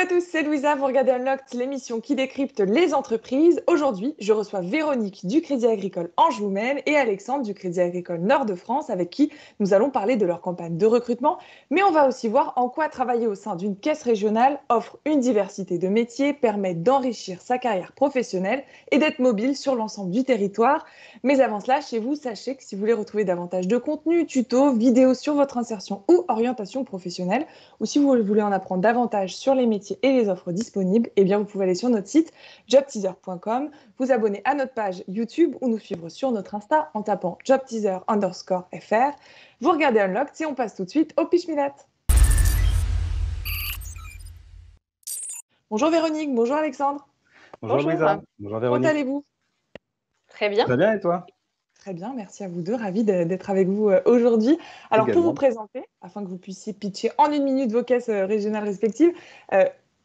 à tous, c'est Louisa, vous regardez Unlocked, l'émission qui décrypte les entreprises. Aujourd'hui, je reçois Véronique du Crédit Agricole Anjou-Maine et Alexandre du Crédit Agricole Nord-de-France avec qui nous allons parler de leur campagne de recrutement. Mais on va aussi voir en quoi travailler au sein d'une caisse régionale offre une diversité de métiers, permet d'enrichir sa carrière professionnelle et d'être mobile sur l'ensemble du territoire. Mais avant cela, chez vous, sachez que si vous voulez retrouver davantage de contenu, tutos, vidéos sur votre insertion ou orientation professionnelle, ou si vous voulez en apprendre davantage sur les métiers et les offres disponibles, eh bien vous pouvez aller sur notre site jobteaser.com, vous abonner à notre page YouTube ou nous suivre sur notre Insta en tapant jobteaser_fr. Vous regardez Unlocked et on passe tout de suite au Pitch Minute. Bonjour Véronique, bonjour Alexandre. Bonjour Louisa, bonjour Véronique. Comment allez-vous? Très bien. Très bien et toi? Très bien, merci à vous deux, ravi d'être avec vous aujourd'hui. Alors pour vous présenter, afin que vous puissiez pitcher en une minute vos caisses régionales respectives,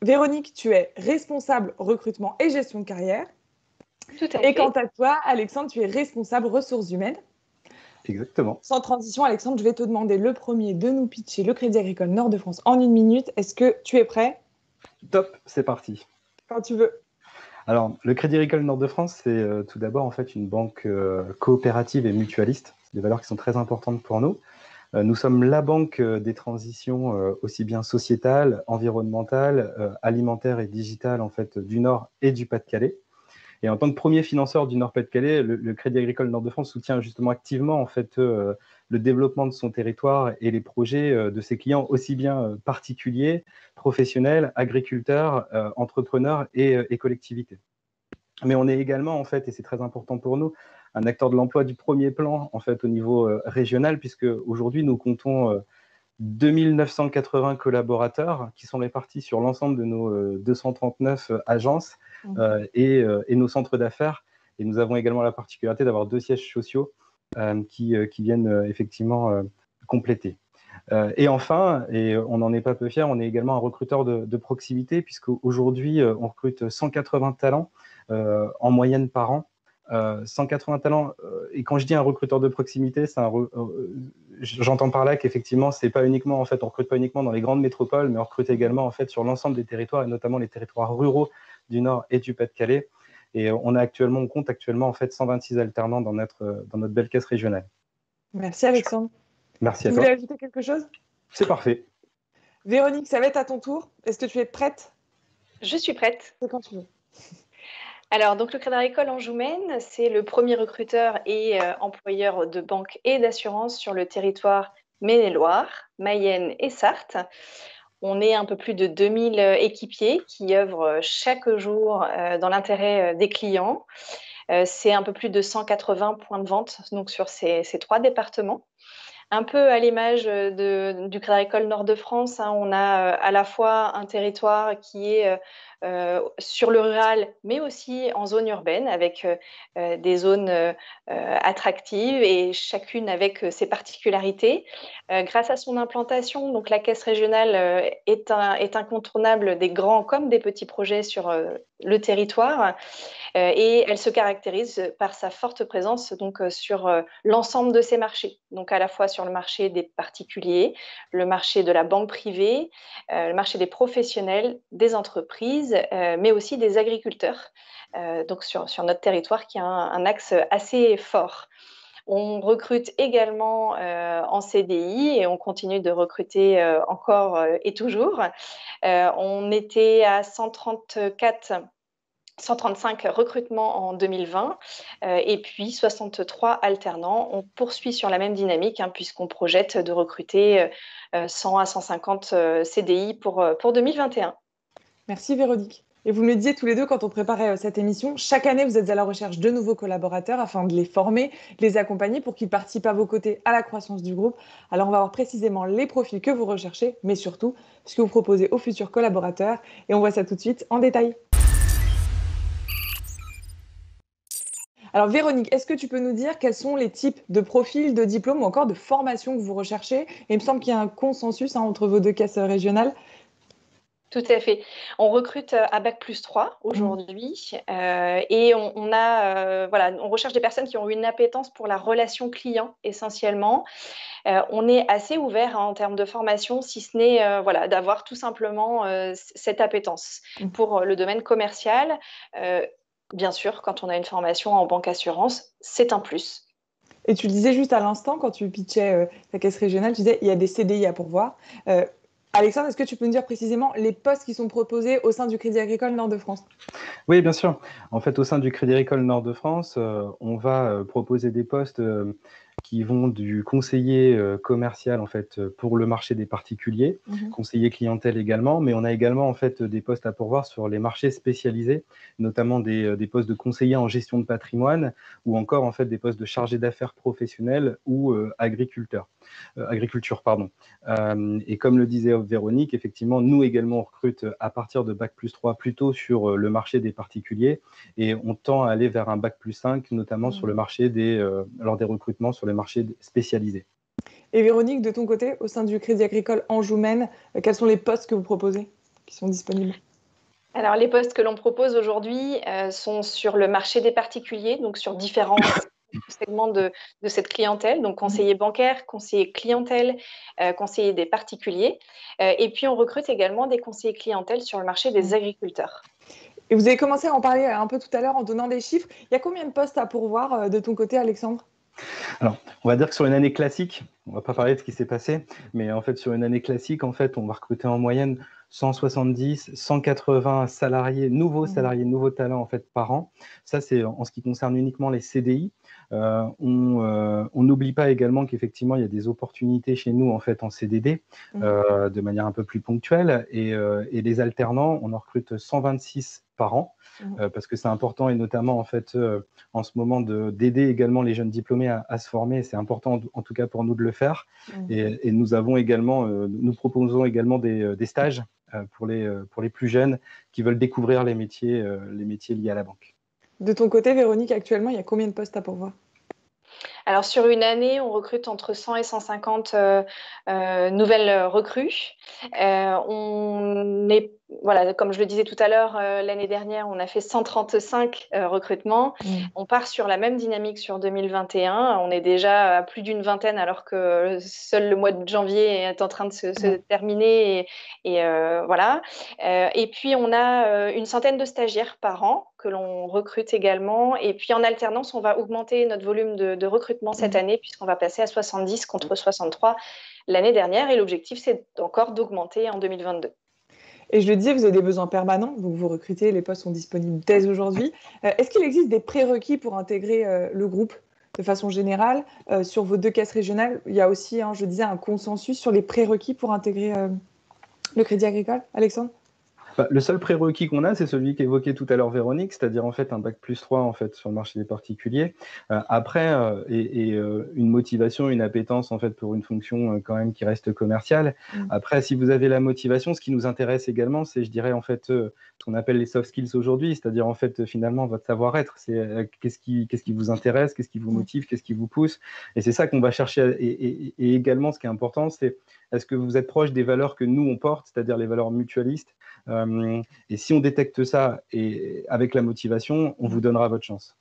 Véronique, tu es responsable recrutement et gestion de carrière. Tout à fait. Et quant à toi, Alexandre, tu es responsable ressources humaines. Exactement. Sans transition, Alexandre, je vais te demander le premier de nous pitcher le Crédit Agricole Nord-de-France en une minute. Est-ce que tu es prêt? Top, c'est parti. Quand tu veux. Alors, le Crédit Agricole Nord-de-France, c'est tout d'abord en fait une banque coopérative et mutualiste. C'est des valeurs qui sont très importantes pour nous. Nous sommes la banque des transitions aussi bien sociétales, environnementales, alimentaires et digitales en fait du Nord et du Pas-de-Calais. Et en tant que premier financeur du Nord-Pas-de-Calais, le Crédit Agricole Nord-de-France soutient justement activement en fait le développement de son territoire et les projets de ses clients, aussi bien particuliers, professionnels, agriculteurs, entrepreneurs et collectivités. Mais on est également en fait, et c'est très important pour nous, un acteur de l'emploi du premier plan en fait au niveau régional, puisque aujourd'hui nous comptons 2980 collaborateurs qui sont répartis sur l'ensemble de nos 239 agences et nos centres d'affaires. Et nous avons également la particularité d'avoir 2 sièges sociaux qui viennent effectivement compléter. Et enfin, et on n'en est pas peu fiers, on est également un recruteur de proximité, puisqu'aujourd'hui, on recrute 180 talents en moyenne par an. 180 talents, et quand je dis un recruteur de proximité, j'entends par là qu'effectivement, c'est pas uniquement, en fait, on recrute pas uniquement dans les grandes métropoles, mais on recrute également en fait sur l'ensemble des territoires, et notamment les territoires ruraux du Nord et du Pas-de-Calais. Et on compte actuellement en fait 126 alternants dans notre belle caisse régionale. Merci Alexandre. Merci à toi. Vous voulez ajouter quelque chose? C'est parfait. Véronique, ça va être à ton tour. Est-ce que tu es prête? Je suis prête. C'est quand tu veux. Alors, donc le Crédit Agricole Anjou-Maine, c'est le premier recruteur et employeur de banque et d'assurance sur le territoire Maine-et-Loire, Mayenne et Sarthe. On est un peu plus de 2000 équipiers qui œuvrent chaque jour dans l'intérêt des clients. C'est un peu plus de 180 points de vente donc sur ces 3 départements. Un peu à l'image du Crédit Agricole Nord-de-France, hein, on a à la fois un territoire qui est sur le rural, mais aussi en zone urbaine, avec des zones attractives et chacune avec ses particularités. Grâce à son implantation, donc la caisse régionale est incontournable des grands comme des petits projets sur le territoire. Et elle se caractérise par sa forte présence donc, sur l'ensemble de ces marchés, donc à la fois sur le marché des particuliers, le marché de la banque privée, le marché des professionnels, des entreprises, mais aussi des agriculteurs, donc sur notre territoire qui a un axe assez fort. On recrute également en CDI et on continue de recruter encore et toujours. On était à 135 recrutements en 2020 et puis 63 alternants. On poursuit sur la même dynamique puisqu'on projette de recruter 100 à 150 CDI pour 2021. Merci Véronique. Et vous me le disiez tous les deux quand on préparait cette émission, chaque année vous êtes à la recherche de nouveaux collaborateurs afin de les former, de les accompagner pour qu'ils participent à vos côtés à la croissance du groupe. Alors on va voir précisément les profils que vous recherchez, mais surtout ce que vous proposez aux futurs collaborateurs. Et on voit ça tout de suite en détail. Alors Véronique, est-ce que tu peux nous dire quels sont les types de profils, de diplômes ou encore de formations que vous recherchez? Et il me semble qu'il y a un consensus entre vos 2 caisses régionales. Tout à fait. On recrute à Bac+3 aujourd'hui et on recherche des personnes qui ont une appétence pour la relation client essentiellement. On est assez ouvert en termes de formation, si ce n'est d'avoir tout simplement cette appétence pour le domaine commercial. Euh, Bien sûr, quand on a une formation en banque assurance, c'est un plus. Et tu le disais juste à l'instant, quand tu pitchais ta caisse régionale, tu disais il y a des CDI à pourvoir. Alexandre, est-ce que tu peux nous dire précisément les postes qui sont proposés au sein du Crédit Agricole Nord-de-France? Oui, bien sûr. En fait, au sein du Crédit Agricole Nord-de-France, on va proposer des postes qui vont du conseiller commercial en fait pour le marché des particuliers, conseiller clientèle également, mais on a également en fait des postes à pourvoir sur les marchés spécialisés, notamment des postes de conseiller en gestion de patrimoine ou encore en fait des postes de chargé d'affaires professionnels ou agriculture, pardon. Et comme le disait Véronique, effectivement, nous également on recrute à partir de Bac+3 plutôt sur le marché des particuliers et on tend à aller vers un Bac+5, notamment sur le marché lors des recrutements sur les marchés spécialisés. Et Véronique, de ton côté, au sein du Crédit Agricole Anjou-Maine, quels sont les postes que vous proposez qui sont disponibles? Alors, les postes que l'on propose aujourd'hui sont sur le marché des particuliers, donc sur différents segments de cette clientèle, donc conseiller bancaire, conseiller clientèle, conseiller des particuliers. Et puis, on recrute également des conseillers clientèle sur le marché des agriculteurs. Et vous avez commencé à en parler un peu tout à l'heure en donnant des chiffres. Il y a combien de postes à pourvoir de ton côté, Alexandre? Alors, on va dire que sur une année classique, on ne va pas parler de ce qui s'est passé, mais en fait, sur une année classique, en fait, on va recruter en moyenne 170, 180 salariés, nouveaux talents en fait par an. Ça, c'est en ce qui concerne uniquement les CDI. On n'oublie pas également qu'effectivement, il y a des opportunités chez nous en fait en CDD de manière un peu plus ponctuelle et les alternants, on en recrute 126 par an parce que c'est important et notamment en fait en ce moment d'aider également les jeunes diplômés à se former. C'est important en tout cas pour nous de le faire et nous avons également, nous proposons également des stages pour les plus jeunes qui veulent découvrir les métiers liés à la banque. De ton côté, Véronique, actuellement, il y a combien de postes à pourvoir? Alors, sur une année, on recrute entre 100 et 150 nouvelles recrues. Comme je le disais tout à l'heure, l'année dernière, on a fait 135 recrutements. On part sur la même dynamique sur 2021. On est déjà à plus d'une vingtaine alors que seul le mois de janvier est en train de se terminer. Voilà. Et puis, on a une centaine de stagiaires par an que l'on recrute également. Et puis, en alternance, on va augmenter notre volume de recrutement cette année puisqu'on va passer à 70 contre 63 l'année dernière. Et l'objectif, c'est encore d'augmenter en 2022. Et je le disais, vous avez des besoins permanents, donc vous recrutez, les postes sont disponibles dès aujourd'hui. Est-ce qu'il existe des prérequis pour intégrer le groupe de façon générale sur vos deux caisses régionales? Il y a aussi, je disais, un consensus sur les prérequis pour intégrer le Crédit Agricole, Alexandre? Le seul prérequis qu'on a, c'est celui qu'évoquait tout à l'heure Véronique, c'est-à-dire en fait un Bac+3 en fait sur le marché des particuliers. Après, une motivation, une appétence en fait pour une fonction quand même qui reste commerciale. Après, si vous avez la motivation, ce qui nous intéresse également, c'est, je dirais en fait, ce qu'on appelle les soft skills aujourd'hui, c'est-à-dire en fait finalement votre savoir-être. C'est qu'est-ce qui vous intéresse, qu'est-ce qui vous motive, qu'est-ce qui vous pousse. Et c'est ça qu'on va chercher. Et également, ce qui est important, c'est est-ce que vous êtes proche des valeurs que nous on porte, c'est-à-dire les valeurs mutualistes. Et si on détecte ça et avec la motivation, on vous donnera votre chance.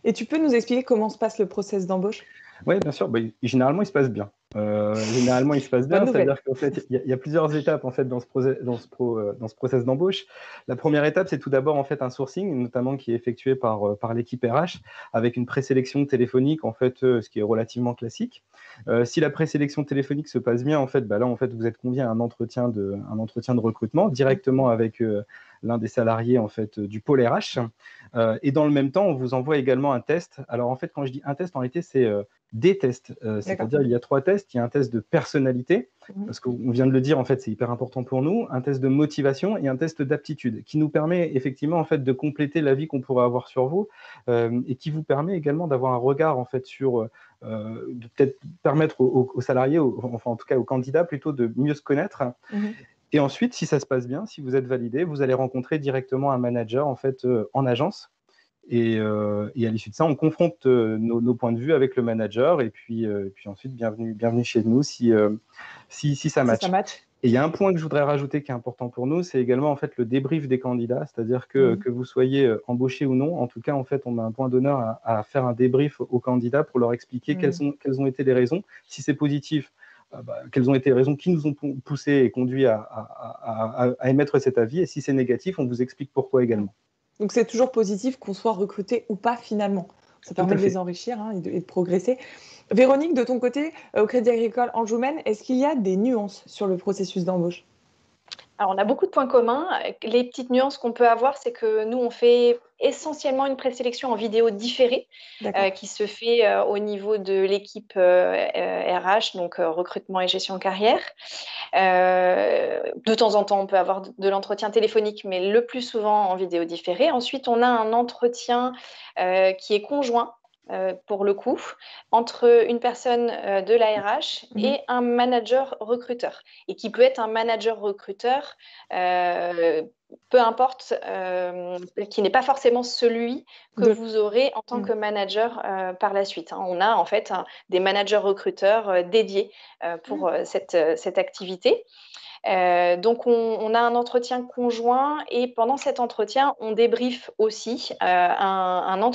Et tu peux nous expliquer comment se passe le process d'embauche? Oui, bien sûr. Généralement, il se passe bien. C'est-à-dire qu'en fait, il y a plusieurs étapes en fait dans ce process d'embauche. La première étape, c'est tout d'abord en fait un sourcing, notamment qui est effectué par l'équipe RH, avec une présélection téléphonique en fait, ce qui est relativement classique. Si la présélection téléphonique se passe bien, en fait, là, en fait, vous êtes convié à un entretien de recrutement directement avec l'un des salariés en fait du pôle RH. Et dans le même temps, on vous envoie également un test. Alors en fait, quand je dis un test, en réalité, c'est des tests. C'est-à-dire, il y a 3 tests. Il y a un test de personnalité, parce qu'on vient de le dire, en fait, c'est hyper important pour nous, un test de motivation et un test d'aptitude, qui nous permet effectivement en fait, de compléter l'avis qu'on pourrait avoir sur vous et qui vous permet également d'avoir un regard en fait, sur, de peut-être permettre aux salariés, enfin en tout cas aux candidats plutôt, de mieux se connaître. Et ensuite, si ça se passe bien, si vous êtes validé, vous allez rencontrer directement un manager en fait en agence. Et à l'issue de ça, on confronte nos points de vue avec le manager. Et puis ensuite, bienvenue chez nous si ça match. Et il y a un point que je voudrais rajouter qui est important pour nous, c'est également en fait le débrief des candidats, c'est-à-dire que vous soyez embauché ou non, en tout cas en fait on met un point d'honneur à faire un débrief aux candidats pour leur expliquer quelles ont été les raisons. Si c'est positif, quelles ont été les raisons qui nous ont poussé et conduit à émettre cet avis, et si c'est négatif, on vous explique pourquoi également. Donc c'est toujours positif qu'on soit recruté ou pas finalement. Ça permet de les enrichir et de progresser. Véronique, de ton côté, au Crédit Agricole Anjoumen, est-ce qu'il y a des nuances sur le processus d'embauche? Alors, on a beaucoup de points communs. Les petites nuances qu'on peut avoir, c'est que nous, on fait essentiellement une présélection en vidéo différée qui se fait au niveau de l'équipe RH, donc recrutement et gestion de carrière. De temps en temps, on peut avoir de l'entretien téléphonique, mais le plus souvent en vidéo différée. Ensuite, on a un entretien qui est conjoint pour le coup, entre une personne de l'ARH et un manager recruteur, et qui peut être un manager recruteur, peu importe, qui n'est pas forcément celui que vous aurez en tant que manager par la suite. On a en fait des managers recruteurs dédiés pour cette activité. Donc, on a un entretien conjoint et pendant cet entretien, on débriefe aussi un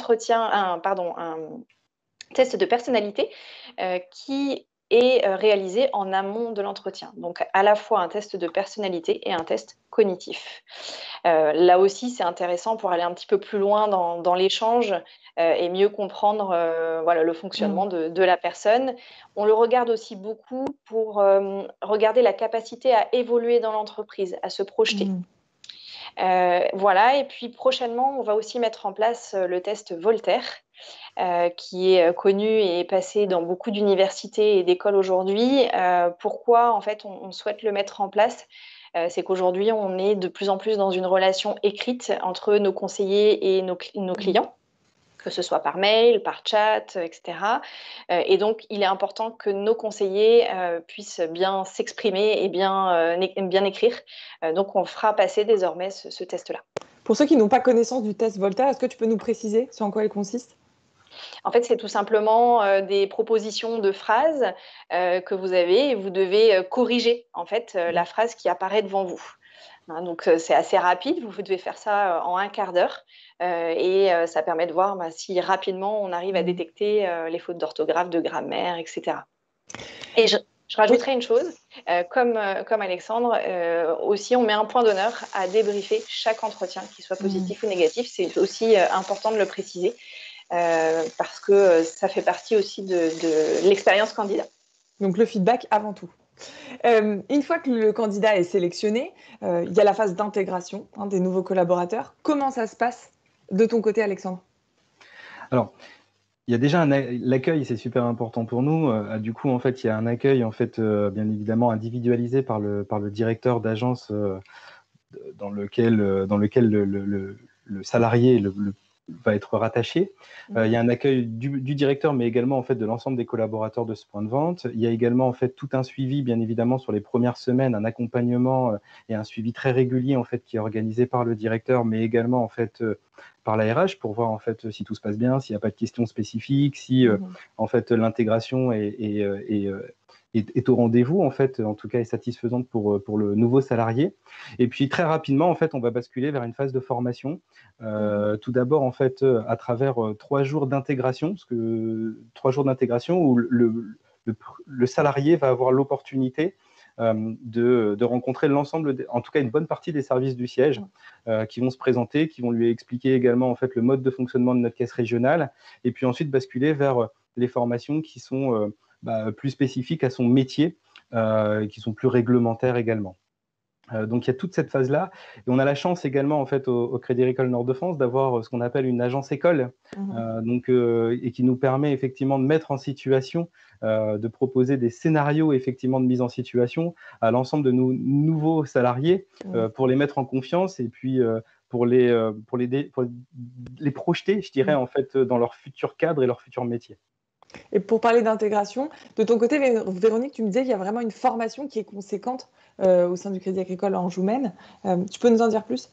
test de personnalité qui est réalisé en amont de l'entretien. Donc, à la fois un test de personnalité et un test cognitif. Là aussi, c'est intéressant pour aller un petit peu plus loin dans l'échange et mieux comprendre le fonctionnement de la personne. On le regarde aussi beaucoup pour regarder la capacité à évoluer dans l'entreprise, à se projeter. Et puis prochainement, on va aussi mettre en place le test Voltaire, qui est connu et passé dans beaucoup d'universités et d'écoles aujourd'hui. Pourquoi en fait on souhaite le mettre en place? C'est qu'aujourd'hui, on est de plus en plus dans une relation écrite entre nos conseillers et nos clients, que ce soit par mail, par chat, etc. Et donc, il est important que nos conseillers puissent bien s'exprimer et bien écrire. Donc, on fera passer désormais ce test-là. Pour ceux qui n'ont pas connaissance du test Voltaire, est-ce que tu peux nous préciser sur en quoi il consiste? En fait, c'est tout simplement des propositions de phrases que vous avez et vous devez corriger en fait la phrase qui apparaît devant vous. Donc, c'est assez rapide. Vous devez faire ça en un quart d'heure et ça permet de voir si rapidement on arrive à détecter les fautes d'orthographe, de grammaire, etc. Et je rajouterai une chose, comme Alexandre, aussi on met un point d'honneur à débriefer chaque entretien, qu'il soit positif ou négatif. C'est aussi important de le préciser. Parce que ça fait partie aussi de l'expérience candidat. Donc le feedback avant tout. Une fois que le candidat est sélectionné, il y a la phase d'intégration des nouveaux collaborateurs. Comment ça se passe de ton côté, Alexandre? Alors, il y a déjà l'accueil, c'est super important pour nous. Du coup, en fait, il y a un accueil, en fait, bien évidemment individualisé par le directeur d'agence dans lequel le salarié va être rattaché. Il y a un accueil du directeur, mais également en fait de l'ensemble des collaborateurs de ce point de vente. Il y a également en fait tout un suivi, bien évidemment, sur les premières semaines, un accompagnement et un suivi très régulier en fait qui est organisé par le directeur, mais également en fait par la RH pour voir en fait si tout se passe bien, s'il n'y a pas de questions spécifiques, si en fait l'intégration est au rendez-vous, en fait, en tout cas est satisfaisante pour le nouveau salarié. Et puis très rapidement, en fait, on va basculer vers une phase de formation. Tout d'abord, en fait, à travers 3 jours d'intégration, parce que 3 jours d'intégration où le salarié va avoir l'opportunité de rencontrer l'ensemble, en tout cas une bonne partie des services du siège qui vont se présenter, qui vont lui expliquer également en fait le mode de fonctionnement de notre caisse régionale, et puis ensuite basculer vers les formations qui sont plus spécifiques à son métier, qui sont plus réglementaires également. Donc il y a toute cette phase-là. Et on a la chance également en fait au Crédit Agricole Nord-de-France d'avoir ce qu'on appelle une agence école, et qui nous permet effectivement de mettre en situation, de proposer des scénarios effectivement de mise en situation à l'ensemble de nos nouveaux salariés pour les mettre en confiance et puis pour les projeter, je dirais, en fait, dans leur futur cadre et leur futur métier. Et pour parler d'intégration, de ton côté, Véronique, tu me disais qu'il y a vraiment une formation qui est conséquente au sein du Crédit Agricole Anjoumen. Tu peux nous en dire plus?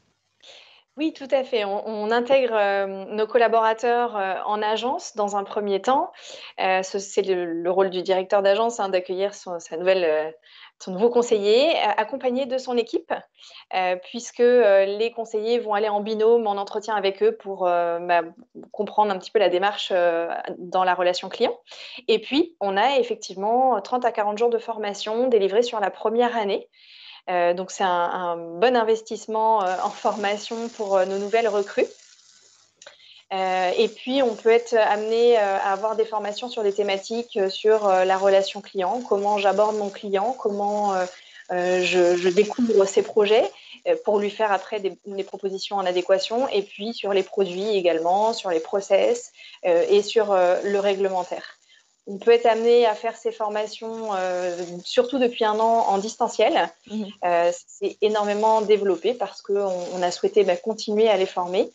Oui, tout à fait. On intègre nos collaborateurs en agence dans un premier temps. C'est le rôle du directeur d'agence d'accueillir sa nouvelle son nouveau conseiller, accompagné de son équipe, puisque les conseillers vont aller en binôme en entretien avec eux pour comprendre un petit peu la démarche dans la relation client. Et puis, on a effectivement 30 à 40 jours de formation délivrés sur la première année. Donc, c'est un bon investissement en formation pour nos nouvelles recrues. Et puis, on peut être amené à avoir des formations sur des thématiques sur la relation client, comment j'aborde mon client, comment je découvre ses projets pour lui faire après des propositions en adéquation, et puis sur les produits également, sur les process et sur le réglementaire. On peut être amené à faire ces formations, surtout depuis 1 an, en distanciel. C'est énormément développé parce qu'on a souhaité continuer à les former.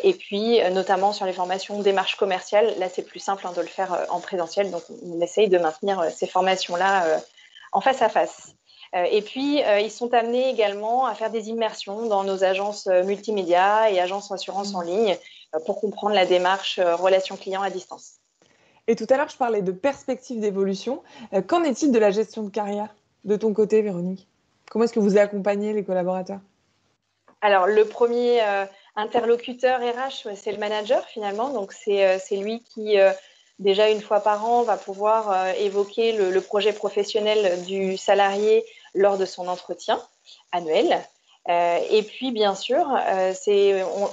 Et puis, notamment sur les formations démarche commerciale, là, c'est plus simple de le faire en présentiel. Donc, on essaye de maintenir ces formations-là en face à face. Et puis, ils sont amenés également à faire des immersions dans nos agences multimédia et agences assurance en ligne pour comprendre la démarche relation client à distance. Et tout à l'heure, je parlais de perspectives d'évolution. Qu'en est-il de la gestion de carrière de ton côté, Véronique? Comment est-ce que vous accompagnez les collaborateurs? Alors, le premier interlocuteur RH, c'est le manager finalement. Donc, c'est lui qui, déjà 1 fois par an, va pouvoir évoquer le projet professionnel du salarié lors de son entretien annuel. Et puis, bien sûr,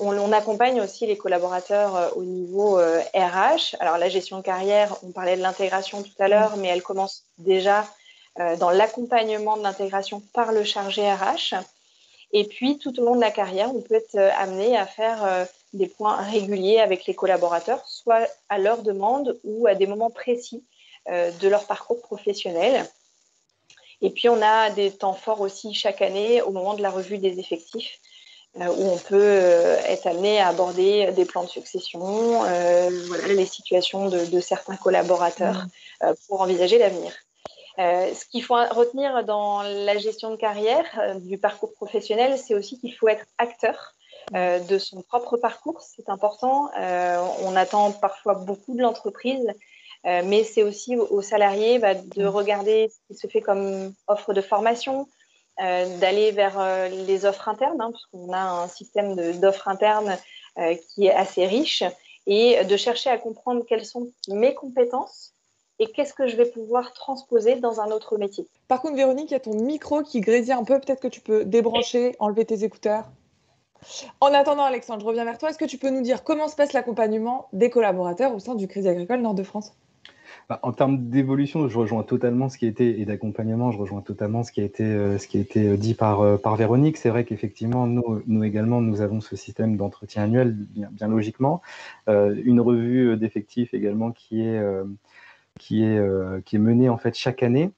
on accompagne aussi les collaborateurs au niveau RH. Alors, la gestion de carrière, on parlait de l'intégration tout à l'heure, mais elle commence déjà dans l'accompagnement de l'intégration par le chargé RH. Et puis, tout au long de la carrière, on peut être amené à faire des points réguliers avec les collaborateurs, soit à leur demande ou à des moments précis de leur parcours professionnel. Et puis, on a des temps forts aussi chaque année au moment de la revue des effectifs, où on peut être amené à aborder des plans de succession, les situations de certains collaborateurs pour envisager l'avenir. Ce qu'il faut retenir dans la gestion de carrière, du parcours professionnel, c'est aussi qu'il faut être acteur de son propre parcours. C'est important. On attend parfois beaucoup de l'entreprise, mais c'est aussi aux salariés de regarder ce qui se fait comme offre de formation, d'aller vers les offres internes, parce qu'on a un système d'offres internes qui est assez riche, et de chercher à comprendre quelles sont mes compétences et qu'est-ce que je vais pouvoir transposer dans un autre métier. Par contre, Véronique, il y a ton micro qui grésille un peu. Peut-être que tu peux débrancher, enlever tes écouteurs. En attendant, Alexandre, je reviens vers toi. Est-ce que tu peux nous dire comment se passe l'accompagnement des collaborateurs au sein du Crédit Agricole Nord-de-France? En termes d'évolution, je rejoins totalement ce qui a été, et d'accompagnement, je rejoins totalement ce qui a été dit par Véronique. C'est vrai qu'effectivement, nous également, nous avons ce système d'entretien annuel, bien logiquement. Une revue d'effectifs également qui est menée en fait chaque année.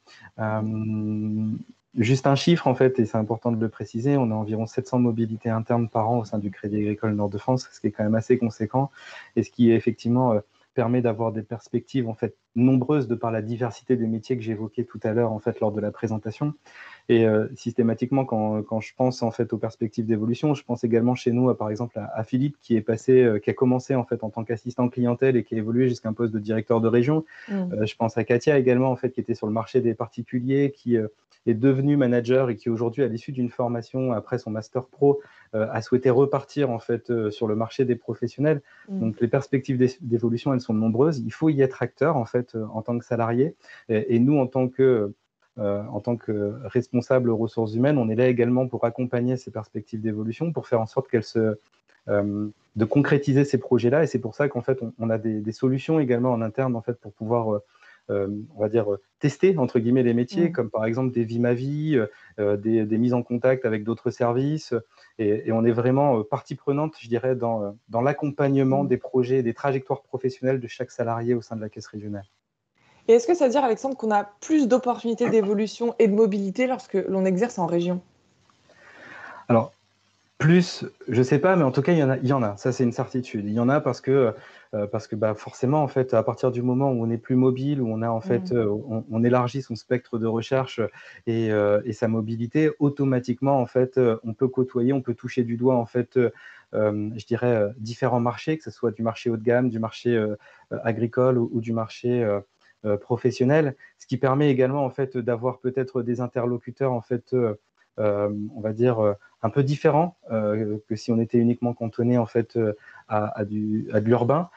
Juste un chiffre en fait, et c'est important de le préciser, on a environ 700 mobilités internes par an au sein du Crédit Agricole Nord-de-France, ce qui est quand même assez conséquent, et ce qui effectivement permet d'avoir des perspectives en fait nombreuses de par la diversité des métiers que j'évoquais tout à l'heure en fait lors de la présentation. Et systématiquement, quand je pense en fait aux perspectives d'évolution, je pense également chez nous, par exemple, à Philippe qui a commencé en fait en tant qu'assistant clientèle et qui a évolué jusqu'à un poste de directeur de région. Je pense à Katia également en fait qui était sur le marché des particuliers, qui est devenu manager et qui aujourd'hui, à l'issue d'une formation après son master pro, a souhaité repartir en fait sur le marché des professionnels. Donc les perspectives d'évolution, elles sont nombreuses. Il faut y être acteur en fait en tant que salarié, et nous en tant que responsable ressources humaines, on est là également pour accompagner ces perspectives d'évolution, pour faire en sorte de concrétiser ces projets-là. Et c'est pour ça qu'en fait, on a des solutions également en interne en fait pour pouvoir, on va dire, tester entre guillemets les métiers, comme par exemple des Vie ma vie, des mises en contact avec d'autres services. Et on est vraiment partie prenante, je dirais, dans l'accompagnement des projets, des trajectoires professionnelles de chaque salarié au sein de la caisse régionale. Et est-ce que ça veut dire, Alexandre, qu'on a plus d'opportunités d'évolution et de mobilité lorsque l'on exerce en région? Alors, plus, je ne sais pas, mais en tout cas, il y en a. Ça, c'est une certitude. Il y en a parce que forcément, en fait, à partir du moment où on est plus mobile, où on a en fait, on élargit son spectre de recherche et sa mobilité, automatiquement, en fait, on peut côtoyer, on peut toucher du doigt, en fait, je dirais, différents marchés, que ce soit du marché haut de gamme, du marché agricole ou du marché professionnels, ce qui permet également en fait d'avoir peut-être des interlocuteurs en fait, on va dire un peu différents que si on était uniquement cantonné en fait à de l'urbain.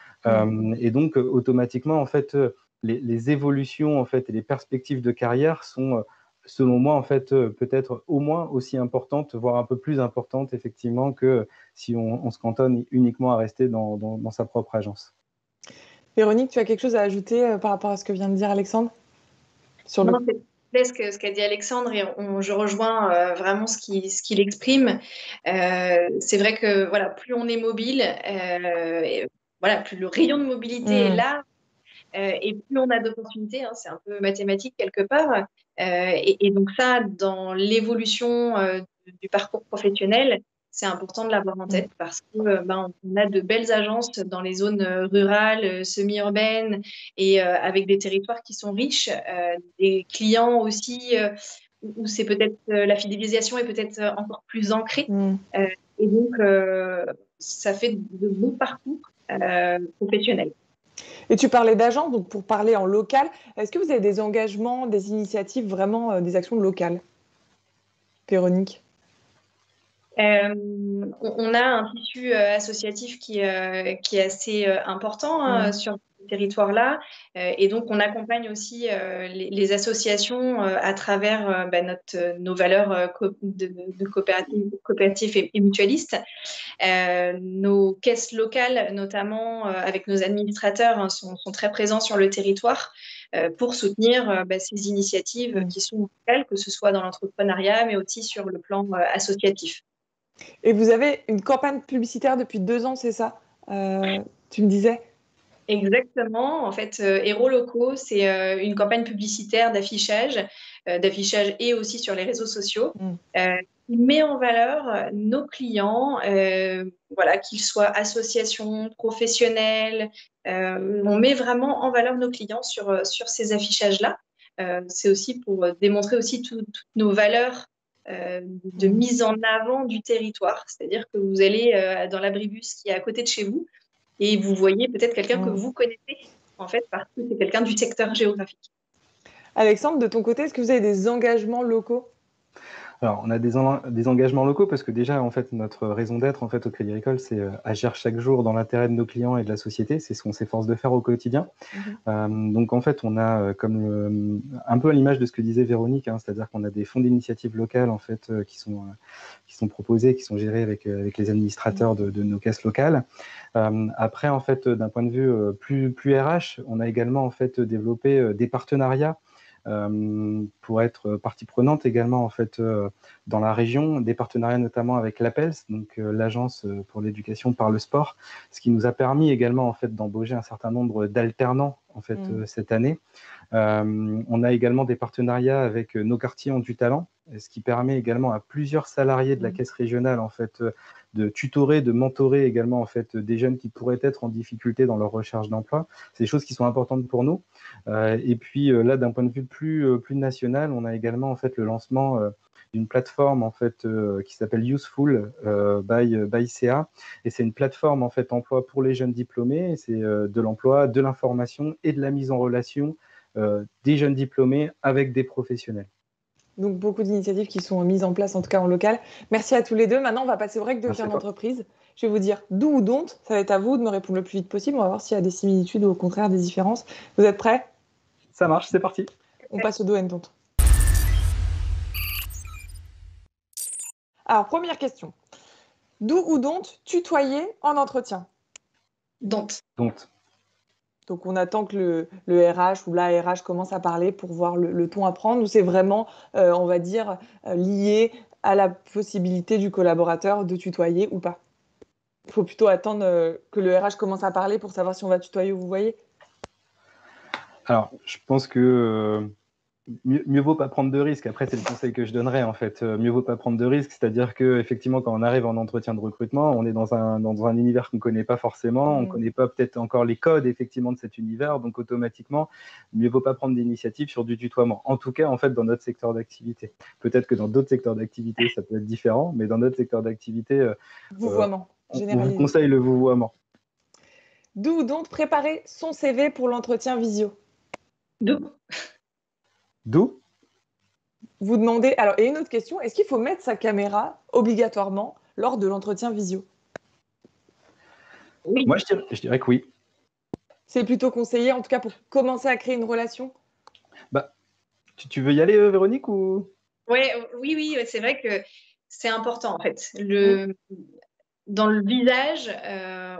Et donc automatiquement en fait les évolutions en fait et les perspectives de carrière sont selon moi en fait peut-être au moins aussi importantes, voire un peu plus importantes effectivement que si on se cantonne uniquement à rester dans sa propre agence. Véronique, tu as quelque chose à ajouter par rapport à ce que vient de dire Alexandre sur le... Non, c'est ce qu'a dit Alexandre et je rejoins vraiment ce qu'il exprime. C'est vrai que voilà, plus on est mobile, voilà, plus le rayon de mobilité est là, et plus on a d'opportunités, hein, c'est un peu mathématique quelque part. Et donc ça, dans l'évolution du parcours professionnel, c'est important de l'avoir en tête parce que on a de belles agences dans les zones rurales, semi-urbaines et avec des territoires qui sont riches, des clients aussi où c'est peut-être la fidélisation est peut-être encore plus ancrée. Et donc ça fait de beaux parcours professionnels. Et tu parlais d'agents, donc pour parler en local, est-ce que vous avez des engagements, des initiatives, vraiment des actions locales, Véronique? On a un tissu associatif qui est assez important sur ce territoire-là. Et donc, on accompagne aussi les associations à travers nos valeurs de coopératifs et mutualistes. Nos caisses locales, notamment avec nos administrateurs, hein, sont très présents sur le territoire pour soutenir ces initiatives qui sont locales, que ce soit dans l'entrepreneuriat, mais aussi sur le plan associatif. Et vous avez une campagne publicitaire depuis 2 ans, c'est ça tu me disais? Exactement. En fait, Héros Locaux, c'est une campagne publicitaire d'affichage et aussi sur les réseaux sociaux, qui met en valeur nos clients, voilà, qu'ils soient associations, professionnels. On met vraiment en valeur nos clients sur ces affichages-là. C'est aussi pour démontrer aussi toutes nos valeurs de mise en avant du territoire. C'est-à-dire que vous allez dans l'abribus qui est à côté de chez vous et vous voyez peut-être quelqu'un que vous connaissez, en fait, parce que c'est quelqu'un du secteur géographique. Alexandre, de ton côté, est-ce que vous avez des engagements locaux? Alors, on a des engagements locaux parce que déjà, en fait, notre raison d'être en fait, au Crédit Agricole, c'est agir chaque jour dans l'intérêt de nos clients et de la société. C'est ce qu'on s'efforce de faire au quotidien. Donc, en fait, on a un peu à l'image de ce que disait Véronique, hein, c'est-à-dire qu'on a des fonds d'initiative locales en fait, qui sont proposés, qui sont gérés avec les administrateurs de nos caisses locales. Après, en fait, d'un point de vue plus RH, on a également en fait, développé des partenariats pour être partie prenante également en fait dans la région, des partenariats notamment avec l'APELS, donc l'agence pour l'éducation par le sport, ce qui nous a permis également en fait d'embaucher un certain nombre d'alternants en fait cette année. On a également des partenariats avec nos quartiers ont du talent, ce qui permet également à plusieurs salariés de la caisse régionale en fait de tutorer, de mentorer également en fait des jeunes qui pourraient être en difficulté dans leur recherche d'emploi. C'est des choses qui sont importantes pour nous. Et puis là, d'un point de vue plus national, on a également en fait le lancement d'une plateforme en fait qui s'appelle Useful by CA, et c'est une plateforme en fait emploi pour les jeunes diplômés. C'est de l'emploi, de l'information et de la mise en relation des jeunes diplômés avec des professionnels. Donc, beaucoup d'initiatives qui sont mises en place, en tout cas en local. Merci à tous les deux. Maintenant, on va passer au break de Viens d'entreprise. Je vais vous dire d'où ou don't. Ça va être à vous de me répondre le plus vite possible. On va voir s'il y a des similitudes ou au contraire des différences. Vous êtes prêts? Ça marche, c'est parti. On passe au do and don't. Alors, première question. Do ou don't tutoyer en entretien? Don't. Donc, on attend que le RH ou la RH commence à parler pour voir le ton à prendre, ou c'est vraiment, on va dire, lié à la possibilité du collaborateur de tutoyer ou pas? Il faut plutôt attendre que le RH commence à parler pour savoir si on va tutoyer ou vous voyez? Alors, je pense que mieux vaut pas prendre de risques. Après, c'est le conseil que je donnerais en fait. Mieux vaut pas prendre de risques, c'est-à-dire que effectivement, quand on arrive en entretien de recrutement, on est dans un univers qu'on connaît pas forcément, on connaît pas peut-être encore les codes effectivement de cet univers, donc automatiquement, mieux vaut pas prendre d'initiative sur du tutoiement. En tout cas, en fait, dans notre secteur d'activité. Peut-être que dans d'autres secteurs d'activité, ça peut être différent, mais dans notre secteur d'activité, vouvoiement, on vous conseille le vouvoiement. Do ou don't préparer son CV pour l'entretien visio? D'où D'où? Vous demandez, alors, et une autre question, est-ce qu'il faut mettre sa caméra obligatoirement lors de l'entretien visio? Oui. Moi, je dirais que oui. C'est plutôt conseillé, en tout cas pour commencer à créer une relation? Bah, tu veux y aller, Véronique, ou? Oui, c'est vrai que c'est important en fait. Dans le visage,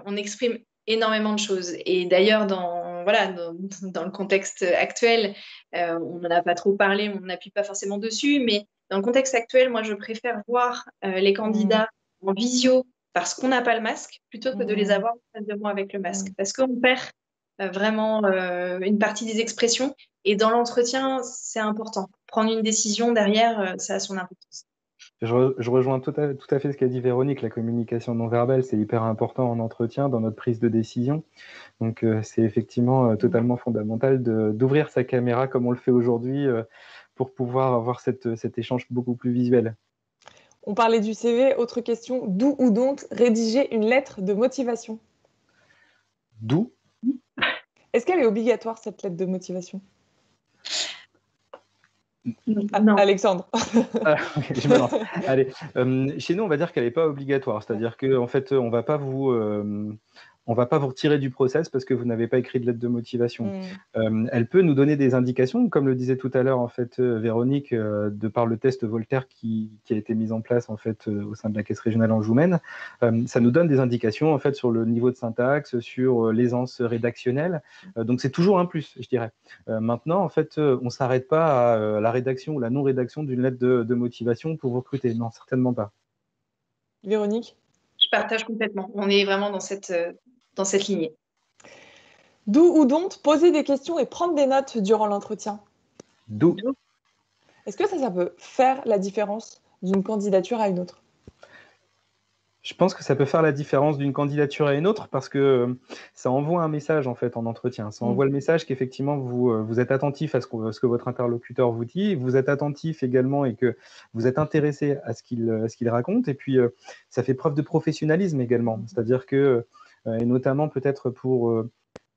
on exprime énormément de choses. Et d'ailleurs, dans le contexte actuel, on n'en a pas trop parlé, on n'appuie pas forcément dessus, mais dans le contexte actuel, moi, je préfère voir les candidats en visio parce qu'on n'a pas le masque, plutôt que de les avoir en face de moi avec le masque. Parce qu'on perd vraiment une partie des expressions. Et dans l'entretien, c'est important. Prendre une décision derrière, ça a son importance. Je rejoins tout à fait ce qu'a dit Véronique. La communication non verbale, c'est hyper important en entretien, dans notre prise de décision. Donc, c'est effectivement totalement fondamental d'ouvrir sa caméra comme on le fait aujourd'hui pour pouvoir avoir cet échange beaucoup plus visuel. On parlait du CV, autre question, d'où ou dont rédiger une lettre de motivation? D'où? Est-ce qu'elle est obligatoire, cette lettre de motivation? Non. Alexandre. Je me lance. Allez, chez nous, on va dire qu'elle n'est pas obligatoire. C'est-à-dire qu'en fait, on va pas vous retirer du process parce que vous n'avez pas écrit de lettre de motivation. Elle peut nous donner des indications, comme le disait tout à l'heure en fait Véronique, de par le test Voltaire qui a été mis en place en fait au sein de la Caisse régionale Anjou-Maine. Ça nous donne des indications en fait sur le niveau de syntaxe, sur l'aisance rédactionnelle. Donc c'est toujours un plus, je dirais. Maintenant, en fait, on s'arrête pas à la rédaction ou la non-rédaction d'une lettre de motivation pour recruter. Non, certainement pas. Véronique? Je partage complètement. On est vraiment dans cette lignée. D'où ou dont poser des questions et prendre des notes durant l'entretien? D'où? Est-ce que ça peut faire la différence d'une candidature à une autre? Je pense que ça peut faire la différence d'une candidature à une autre parce que ça envoie un message en fait en entretien. Ça envoie le message qu'effectivement vous êtes attentif à ce que votre interlocuteur vous dit, vous êtes attentif également et que vous êtes intéressé à ce qu'il raconte. Et puis ça fait preuve de professionnalisme également. C'est-à-dire que, et notamment peut-être pour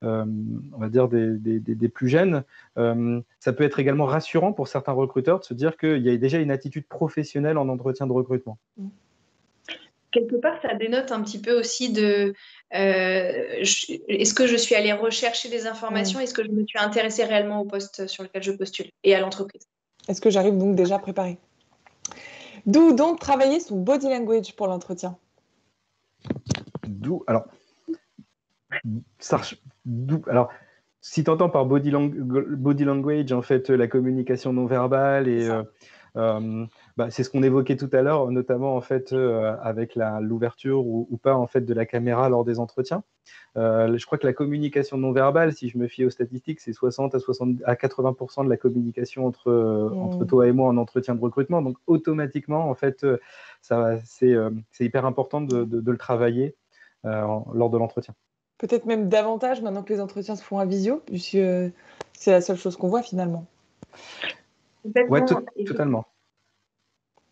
on va dire des plus jeunes, ça peut être également rassurant pour certains recruteurs de se dire qu'il y a déjà une attitude professionnelle en entretien de recrutement. Quelque part, ça dénote un petit peu aussi de est-ce que je suis allée rechercher des informations? Est-ce que je me suis intéressée réellement au poste sur lequel je postule et à l'entreprise? Est-ce que j'arrive donc déjà préparée? D'où donc travailler son body language pour l'entretien? Alors, si tu entends par body language, en fait, la communication non verbale, et c'est ce qu'on évoquait tout à l'heure, notamment en fait, avec l'ouverture ou pas en fait, de la caméra lors des entretiens. Je crois que la communication non verbale, si je me fie aux statistiques, c'est 60 à 80% de la communication entre toi et moi en entretien de recrutement. Donc, automatiquement, en fait, c'est hyper important de le travailler lors de l'entretien. Peut-être même davantage maintenant que les entretiens se font à visio, puisque c'est la seule chose qu'on voit finalement. Ouais, totalement.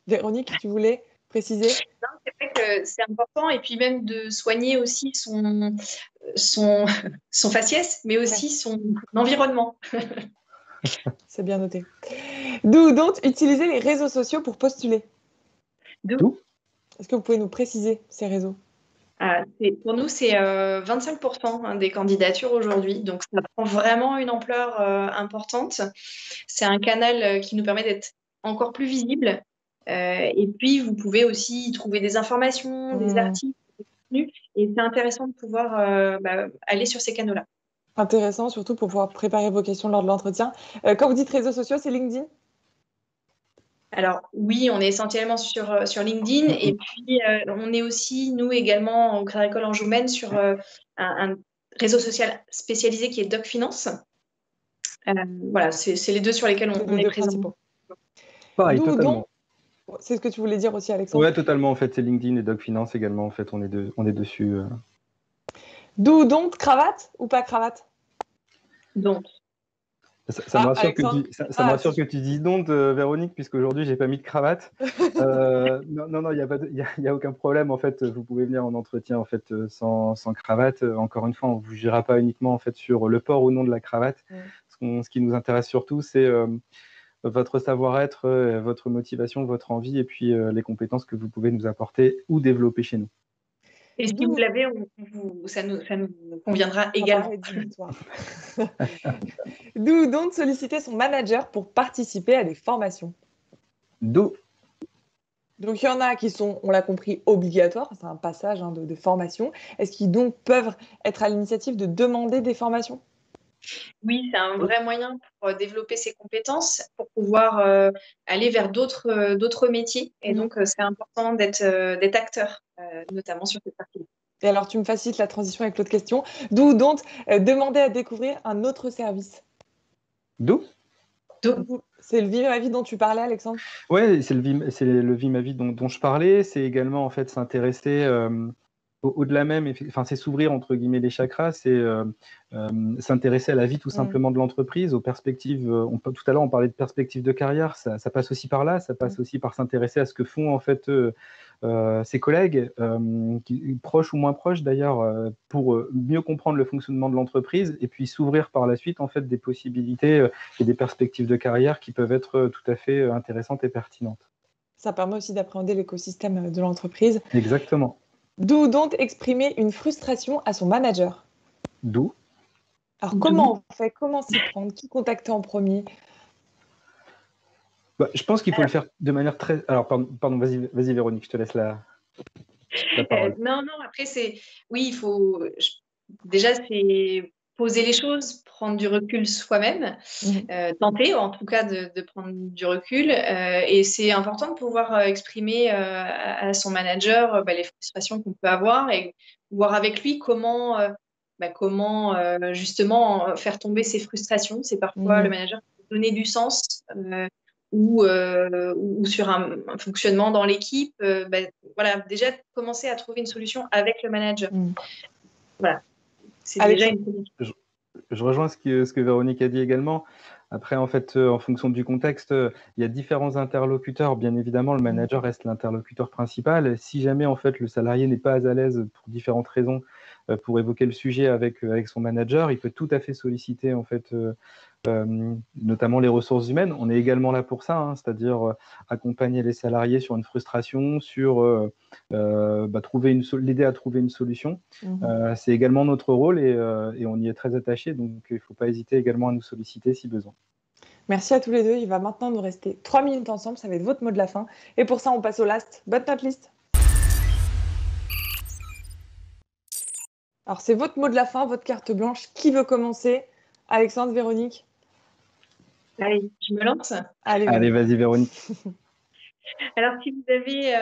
Véronique, tu voulais préciser? Non, c'est vrai que c'est important, et puis même de soigner aussi son faciès, mais aussi son environnement. C'est bien noté. D'où donc utiliser les réseaux sociaux pour postuler? D'où? Est-ce que vous pouvez nous préciser ces réseaux? Pour nous, c'est 25% des candidatures aujourd'hui, donc ça prend vraiment une ampleur importante. C'est un canal qui nous permet d'être encore plus visible. Et puis, vous pouvez aussi trouver des informations, des articles, des contenus, et c'est intéressant de pouvoir aller sur ces canaux-là. Intéressant, surtout pour pouvoir préparer vos questions lors de l'entretien. Quand vous dites réseaux sociaux, c'est LinkedIn? Alors oui, on est essentiellement sur LinkedIn, et puis on est aussi, nous également, au Crédit Agricole Anjou-Maine, sur un réseau social spécialisé qui est Doc Finance. Voilà, c'est les deux sur lesquels on est présent. Pareil, totalement. C'est ce que tu voulais dire aussi, Alexandre? Ouais, totalement. En fait, c'est LinkedIn et Doc Finance également. En fait, on est dessus. D'où donc cravate ou pas cravate? Donc. Ça me rassure Alexandre. me rassure que tu dis non, Véronique, puisqu'aujourd'hui, j'ai pas mis de cravate. Non, il n'y a aucun problème. En fait, vous pouvez venir en entretien en fait, sans cravate. Encore une fois, on ne vous jugera pas uniquement en fait, sur le port ou non de la cravate. Ce qui nous intéresse surtout, c'est votre savoir-être, votre motivation, votre envie et puis les compétences que vous pouvez nous apporter ou développer chez nous. Et si vous l'avez, ça nous conviendra également. D'où donc solliciter son manager pour participer à des formations. D'où. Donc, il y en a qui sont, on l'a compris, obligatoires. C'est un passage de formation. Est-ce qu'ils donc peuvent être à l'initiative de demander des formations ? Oui, c'est un vrai moyen pour développer ses compétences, pour pouvoir aller vers d'autres métiers. Et donc, c'est important d'être acteur, notamment sur cette partie. Et alors, tu me facilites la transition avec l'autre question. D'où donc demander à découvrir un autre service. D'où ? C'est le Vimavis dont tu parlais, Alexandre ? Oui, c'est le Vimavis dont je parlais. C'est également en fait s'intéresser au-delà même, c'est s'ouvrir entre guillemets les chakras, c'est s'intéresser à la vie tout simplement de l'entreprise, aux perspectives. Tout à l'heure, on parlait de perspectives de carrière, ça passe aussi par là, ça passe aussi par s'intéresser à ce que font en fait ses collègues, proches ou moins proches d'ailleurs, pour mieux comprendre le fonctionnement de l'entreprise et puis s'ouvrir par la suite en fait des possibilités et des perspectives de carrière qui peuvent être tout à fait intéressantes et pertinentes. Ça permet aussi d'appréhender l'écosystème de l'entreprise. Exactement. D'où donc exprimer une frustration à son manager. D'où. Alors comment on fait ? Comment s'y prendre ? Qui contacter en premier ? Je pense qu'il faut le faire de manière très... Alors, pardon, vas-y Véronique, je te laisse la parole. Non, après, oui, il faut... Déjà, c'est poser les choses, prendre du recul soi-même, tenter en tout cas de prendre du recul. Et c'est important de pouvoir exprimer à son manager les frustrations qu'on peut avoir et voir avec lui comment justement faire tomber ces frustrations. C'est parfois le manager qui peut donner du sens ou sur un fonctionnement dans l'équipe. Voilà, déjà commencer à trouver une solution avec le manager. Voilà. C'est déjà une... Je rejoins ce que Véronique a dit également. Après, en fait, en fonction du contexte, il y a différents interlocuteurs. Bien évidemment, le manager reste l'interlocuteur principal. Si jamais, en fait, le salarié n'est pas à l'aise pour différentes raisons pour évoquer le sujet avec son manager, il peut tout à fait solliciter, en fait, notamment les ressources humaines. On est également là pour ça, c'est-à-dire accompagner les salariés sur une frustration, sur l'aider à trouver une solution. C'est également notre rôle et on y est très attaché, donc il ne faut pas hésiter également à nous solliciter si besoin. Merci à tous les deux. Il va maintenant nous rester 3 minutes ensemble, ça va être votre mot de la fin. Et pour ça, on passe au last but not least. Alors, c'est votre mot de la fin, votre carte blanche. Qui veut commencer ? Alexandre, Véronique ? Allez, je me lance. Allez, vas-y, Véronique. Alors, si vous avez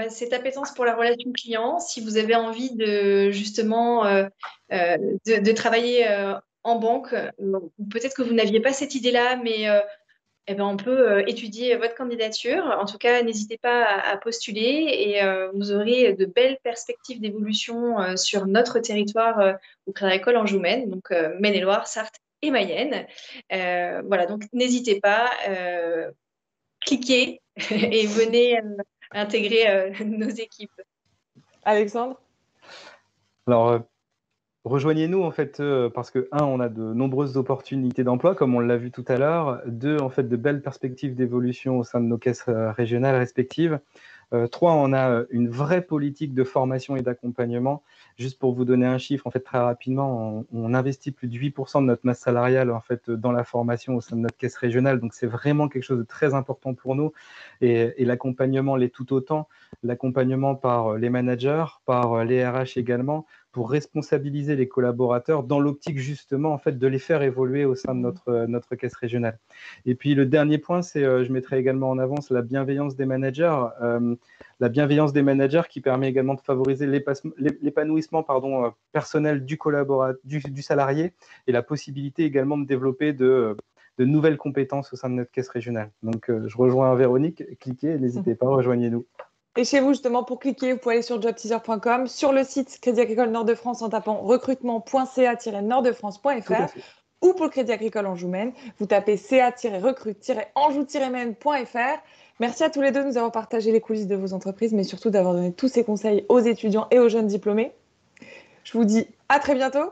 cette appétence pour la relation client, si vous avez envie de justement de travailler en banque, peut-être que vous n'aviez pas cette idée-là, mais on peut étudier votre candidature. En tout cas, n'hésitez pas à postuler et vous aurez de belles perspectives d'évolution sur notre territoire au Crédit Agricole Anjou-Maine, donc Maine-et-Loire, Sarthe et Mayenne. Voilà, donc n'hésitez pas, cliquez et venez intégrer nos équipes. Alexandre ? Alors, rejoignez-nous en fait parce que on a de nombreuses opportunités d'emploi comme on l'a vu tout à l'heure. 2, en fait de belles perspectives d'évolution au sein de nos caisses régionales respectives. 3, on a une vraie politique de formation et d'accompagnement. Juste pour vous donner un chiffre, en fait très rapidement, on investit plus de 8% de notre masse salariale en fait dans la formation au sein de notre caisse régionale. Donc c'est vraiment quelque chose de très important pour nous et l'accompagnement l'est tout autant. L'accompagnement par les managers, par les RH également, pour responsabiliser les collaborateurs dans l'optique justement en fait de les faire évoluer au sein de notre caisse régionale. Et puis le dernier point, c'est je mettrai également en avant la bienveillance des managers, qui permet également de favoriser l'épanouissement personnel du salarié et la possibilité également de développer de nouvelles compétences au sein de notre caisse régionale. Donc je rejoins Véronique, cliquez, n'hésitez pas, rejoignez-nous. Et chez vous, justement, pour cliquer, vous pouvez aller sur jobteaser.com, sur le site Crédit Agricole Nord de France en tapant recrutement.ca-nordefrance.fr. ou pour le Crédit Agricole Anjou-Maine, vous tapez ca-recrute-anjou-maine.fr. Merci à tous les deux de nous avoir partagé les coulisses de vos entreprises, mais surtout d'avoir donné tous ces conseils aux étudiants et aux jeunes diplômés. Je vous dis à très bientôt.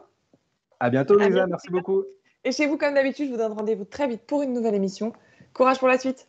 À bientôt, Louisa. Merci beaucoup. Et chez vous, comme d'habitude, je vous donne rendez-vous très vite pour une nouvelle émission. Courage pour la suite.